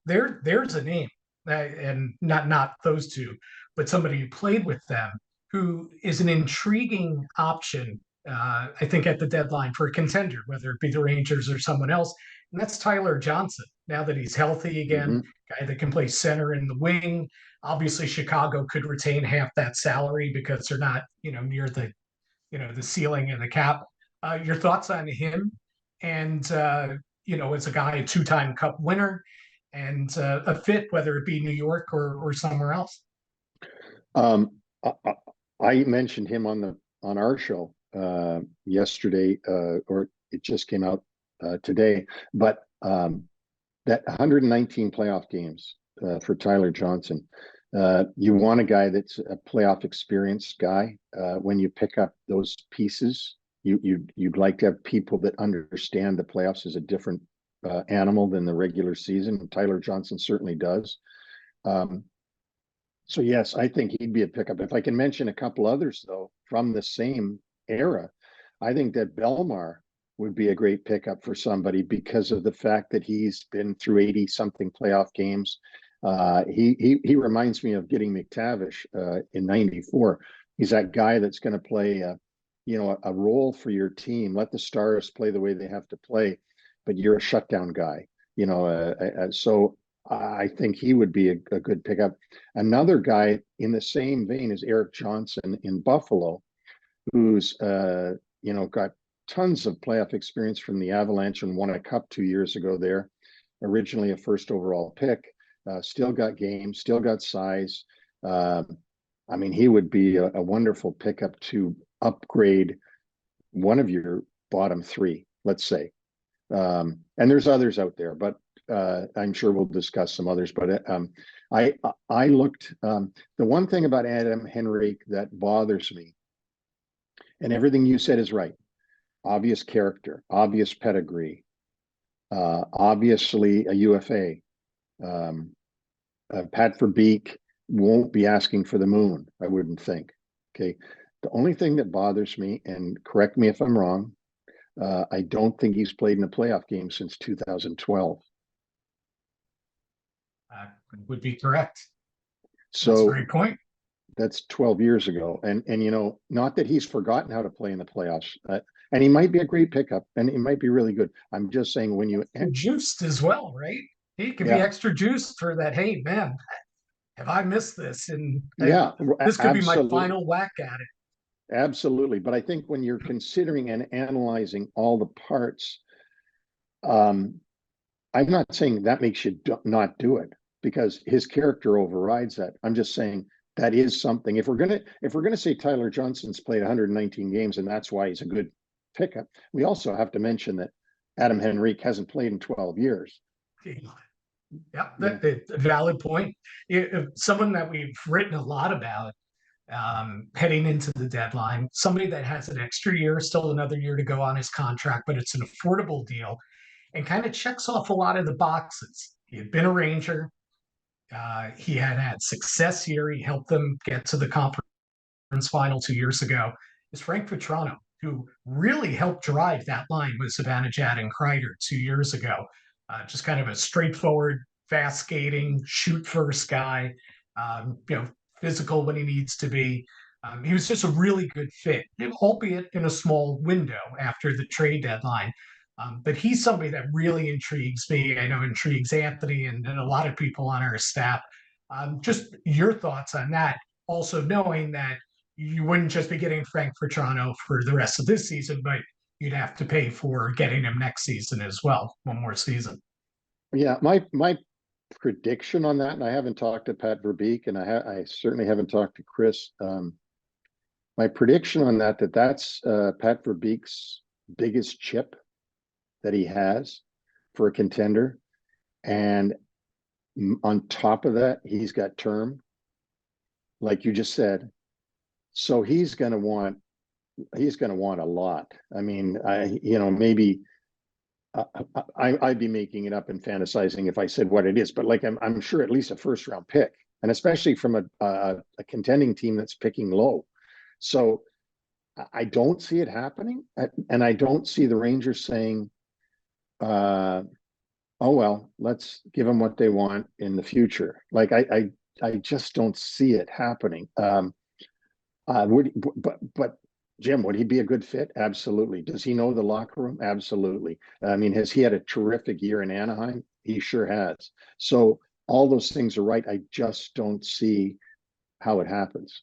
there's a name, and not those two, but somebody who played with them who is an intriguing option. I think at the deadline for a contender, whether it be the Rangers or someone else, and that's Tyler Johnson. Now that he's healthy again, Hmm. guy that can play center in the wing. Obviously, Chicago could retain half that salary because they're not, near the, the ceiling and the cap. Your thoughts on him? And as a guy, a two-time Cup winner, and a fit, whether it be New York or somewhere else. Um, I, I mentioned him on our show yesterday, or it just came out today. But that 119 playoff games for Tyler Johnson, you want a guy that's a playoff experienced guy. When you pick up those pieces, you'd like to have people that understand the playoffs is a different animal than the regular season. Tyler Johnson certainly does. Um, so yes, I think he'd be a pickup. If I can mention a couple others though from the same era, I think that Belmar would be a great pickup for somebody because of the fact that he's been through 80 something playoff games. He reminds me of getting McTavish in '94. He's that guy that's going to play a role for your team. Let the stars play the way they have to play, but you're a shutdown guy. So I think he would be a good pickup. Another guy in the same vein is Eric Johnson in Buffalo, who's got tons of playoff experience from the Avalanche and won a cup 2 years ago there. Originally a first overall pick, still got game, still got size. He would be a wonderful pickup to upgrade one of your bottom three, let's say. And there's others out there, but I'm sure we'll discuss some others. But I looked. The one thing about Adam Henrique that bothers me, and everything you said is right. Obvious character, obvious pedigree, obviously a UFA. Pat Verbeek won't be asking for the moon, I wouldn't think. Okay. The only thing that bothers me, and correct me if I'm wrong, I don't think he's played in a playoff game since 2012. Would be correct. That's a So great point. that's 12 years ago. And not that he's forgotten how to play in the playoffs. And he might be a great pickup and he might be really good. I'm just saying when you Juiced as well, right? He could be yeah, extra juiced for that. Hey, man, have I missed this? And yeah, this could be my absolutely. final whack at it. Absolutely. But I think when you're considering and analyzing all the parts, um, I'm not saying that makes you not do it because his character overrides that. I'm just saying that is something. If we're gonna say Tyler Johnson's played 119 games and that's why he's a good pickup, we also have to mention that Adam Henrique hasn't played in 12 years. Yeah, that's a valid point. Someone that we've written a lot about heading into the deadline, somebody that has an extra year, still another year to go on his contract, but it's an affordable deal and kind of checks off a lot of the boxes. He had been a Ranger. He had success here. He helped them get to the conference final 2 years ago. Is Frank Vatrano, who really helped drive that line with Zibanejad and Kreider 2 years ago. Just kind of a straightforward, fast skating, shoot first guy. Physical when he needs to be. He was just a really good fit, albeit in a small window after the trade deadline. But he's somebody that really intrigues me. I know intrigues Anthony and a lot of people on our staff. Just your thoughts on that. Also knowing that you wouldn't just be getting Frank Vatrano for the rest of this season, but you'd have to pay for getting him next season as well, one more season. Yeah, my prediction on that, and I haven't talked to Pat Verbeek, and I certainly haven't talked to Chris. My prediction on that's Pat Verbeek's biggest chip that he has for a contender, and on top of that, he's got term, like you just said. So he's going to want a lot. I mean, maybe I'd be making it up and fantasizing if I said what it is, but like I'm sure at least a first round pick, and especially from a contending team that's picking low. So I don't see it happening, and I don't see the Rangers saying, oh, well, let's give them what they want in the future. Like, I just don't see it happening. But Jim, would he be a good fit? Absolutely. Does he know the locker room? Absolutely. I mean, has he had a terrific year in Anaheim? He sure has. So all those things are right. I just don't see how it happens.